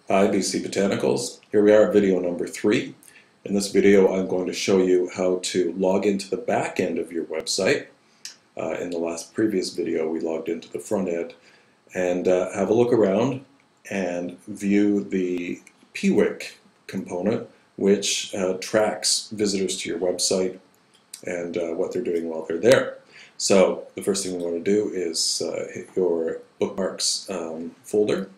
Hi, BC Botanicals. Here we are at video number 3. In this video I'm going to show you how to log into the back end of your website. In the previous video we logged into the front end and have a look around and view the piwik component, which tracks visitors to your website and what they're doing while they're there. So the first thing we want to do is hit your bookmarks folder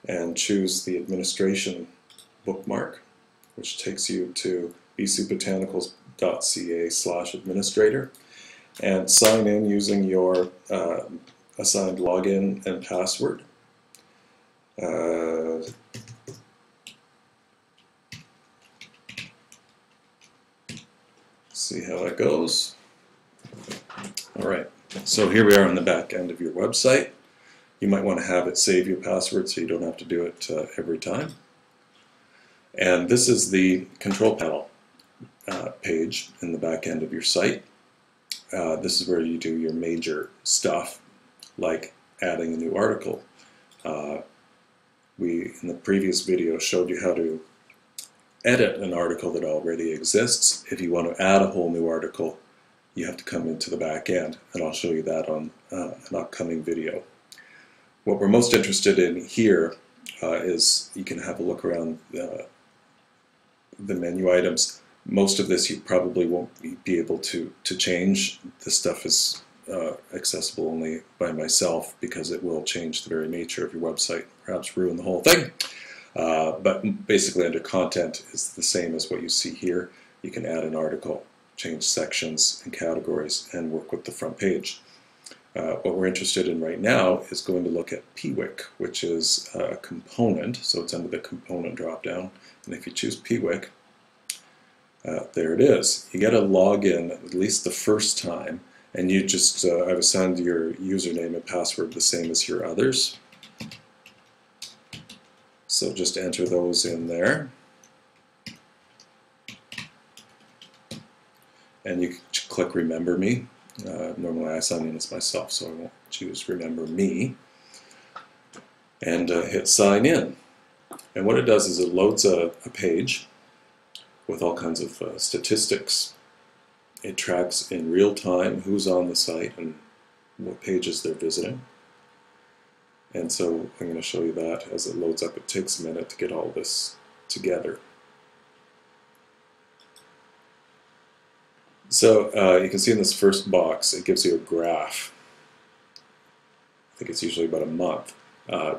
and choose the administration bookmark, which takes you to bcbotanicals.ca/administrator, and sign in using your assigned login and password. See how that goes. Alright, so here we are on the back end of your website. You might want to have it save your password so you don't have to do it every time. And this is the control panel page in the back end of your site. This is where you do your major stuff, like adding a new article. We, in the previous video, showed you how to edit an article that already exists. If you want to add a whole new article, you have to come into the back end, and I'll show you that on an upcoming video. What we're most interested in here is you can have a look around the menu items. Most of this you probably won't be able to change. This stuff is accessible only by myself because it will change the very nature of your website, perhaps ruin the whole thing. But basically under content is the same as what you see here. You can add an article, change sections and categories, and work with the front page. What we're interested in right now is going to look at piwik, which is a component, so it's under the component drop-down. And if you choose piwik, there it is. You get a login at least the first time, and you just, I've assigned your username and password the same as your others. So just enter those in there. And you can click Remember Me. Normally I sign in as myself, so I won't choose Remember Me. And hit Sign In. And what it does is it loads a page with all kinds of statistics. It tracks in real time who's on the site and what pages they're visiting. And so I'm going to show you that as it loads up. It takes a minute to get all this together. So you can see in this first box, it gives you a graph. I think it's usually about a month.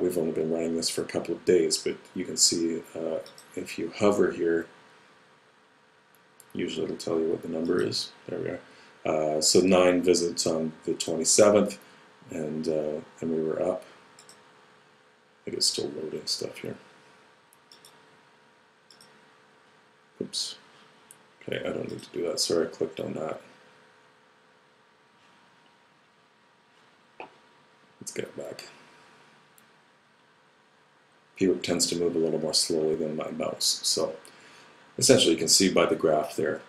We've only been running this for a couple of days, but you can see if you hover here, usually it'll tell you what the number is. There we are. So 9 visits on the 27th, and we were up. I think it's still loading stuff here. Oops. Okay, I don't need to do that. Sorry, I clicked on that. Let's get back. piwik tends to move a little more slowly than my mouse. So essentially you can see by the graph there,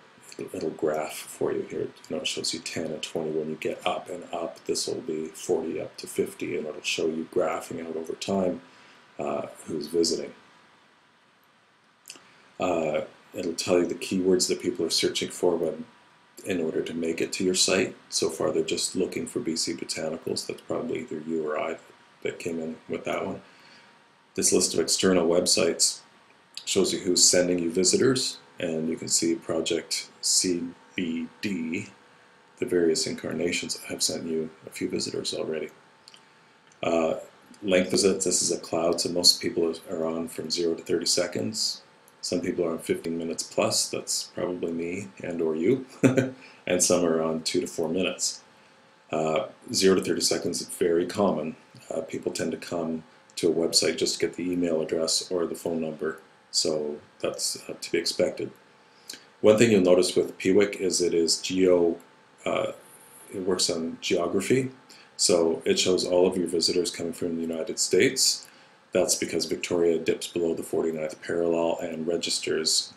it'll graph for you here. It shows you 10 and 20 when you get up and up. This will be 40 up to 50, and it'll show you graphing out over time who's visiting. It'll tell you the keywords that people are searching for in order to make it to your site. So far they're just looking for BC Botanicals. That's probably either you or I that came in with that one. This list of external websites shows you who's sending you visitors, and you can see Project CBD, the various incarnations have sent you a few visitors already. Length visits, this is a cloud, so most people are on from 0 to 30 seconds. Some people are on 15 minutes plus, that's probably me and or you, and some are on 2 to 4 minutes. 0 to 30 seconds is very common. People tend to come to a website just to get the email address or the phone number, so that's to be expected. One thing you'll notice with piwik is it works on geography, so it shows all of your visitors coming from the United States. That's because Victoria dips below the 49th parallel and registers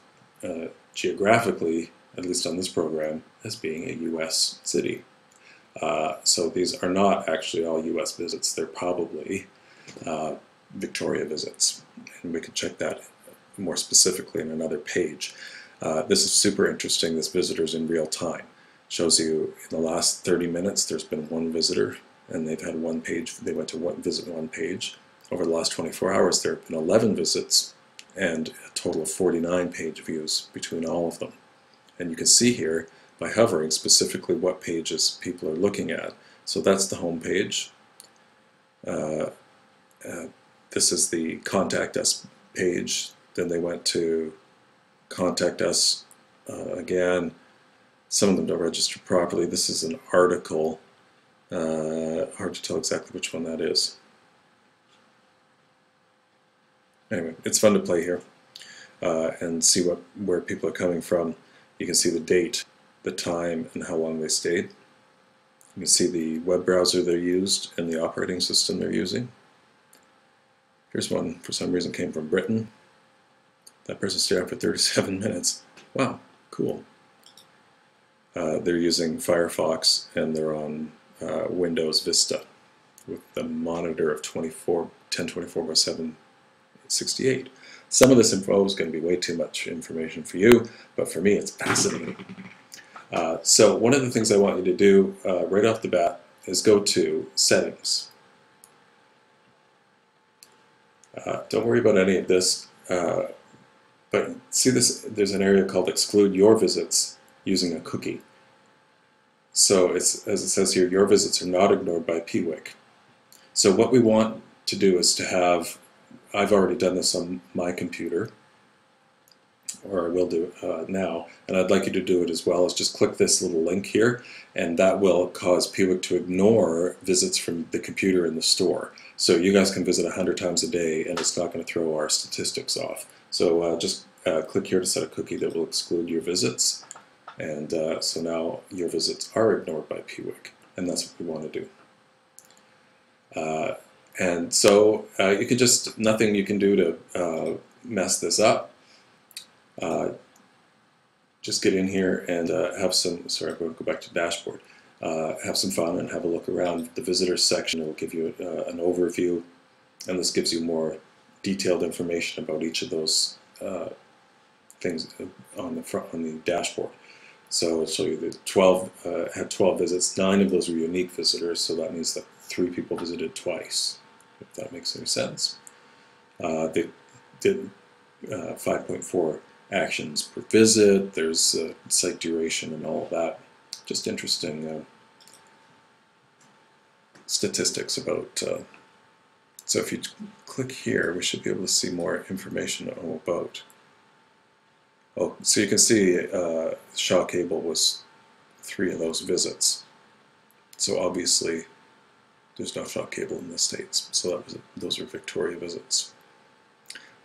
geographically, at least on this program, as being a U.S. city. So these are not actually all U.S. visits. They're probably Victoria visits. and we can check that more specifically in another page. This is super interesting. This visitor's in real time. Shows you in the last 30 minutes there's been one visitor, and they've had one page. They went to visit one page. Over the last 24 hours there have been 11 visits and a total of 49 page views between all of them. And you can see here by hovering specifically what pages people are looking at. So that's the home page. This is the Contact Us page. Then they went to Contact Us again. Some of them don't register properly. This is an article. Hard to tell exactly which one that is. Anyway, it's fun to play here and see where people are coming from. You can see the date, the time, and how long they stayed. You can see the web browser they used and the operating system they're using. Here's one, for some reason, came from Britain. That person stayed out for 37 minutes. Wow, cool. They're using Firefox, and they're on Windows Vista with the monitor of 1024x768. Some of this info is going to be way too much information for you, but for me it's fascinating. So one of the things I want you to do right off the bat is go to Settings. Don't worry about any of this, but see this, there's an area called Exclude Your Visits using a cookie. So it's, as it says here, your visits are not ignored by piwik. So what we want to do is to have, I've already done this on my computer, or I will do now, and I'd like you to do it as well, is just click this little link here, and that will cause piwik to ignore visits from the computer in the store. So you guys can visit 100 times a day, and it's not going to throw our statistics off. So just click here to set a cookie that will exclude your visits, and so now your visits are ignored by piwik, and that's what we want to do. And so you can just, nothing you can do to mess this up. Just get in here and have some, sorry, I'm going to go back to dashboard. Have some fun and have a look around the visitors section. It will give you an overview, and this gives you more detailed information about each of those things on the front, on the dashboard. So it'll show you that 12 had 12 visits. 9 of those were unique visitors, so that means that 3 people visited twice, if that makes any sense. They did 5.4 actions per visit. There's site duration and all of that. Just interesting statistics about. So if you click here, we should be able to see more information about. Oh, so you can see Shaw Cable was 3 of those visits. So obviously there's no Shaw Cable in the States. So those are Victoria visits.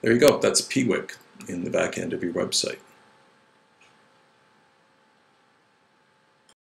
There you go. That's piwik in the back end of your website.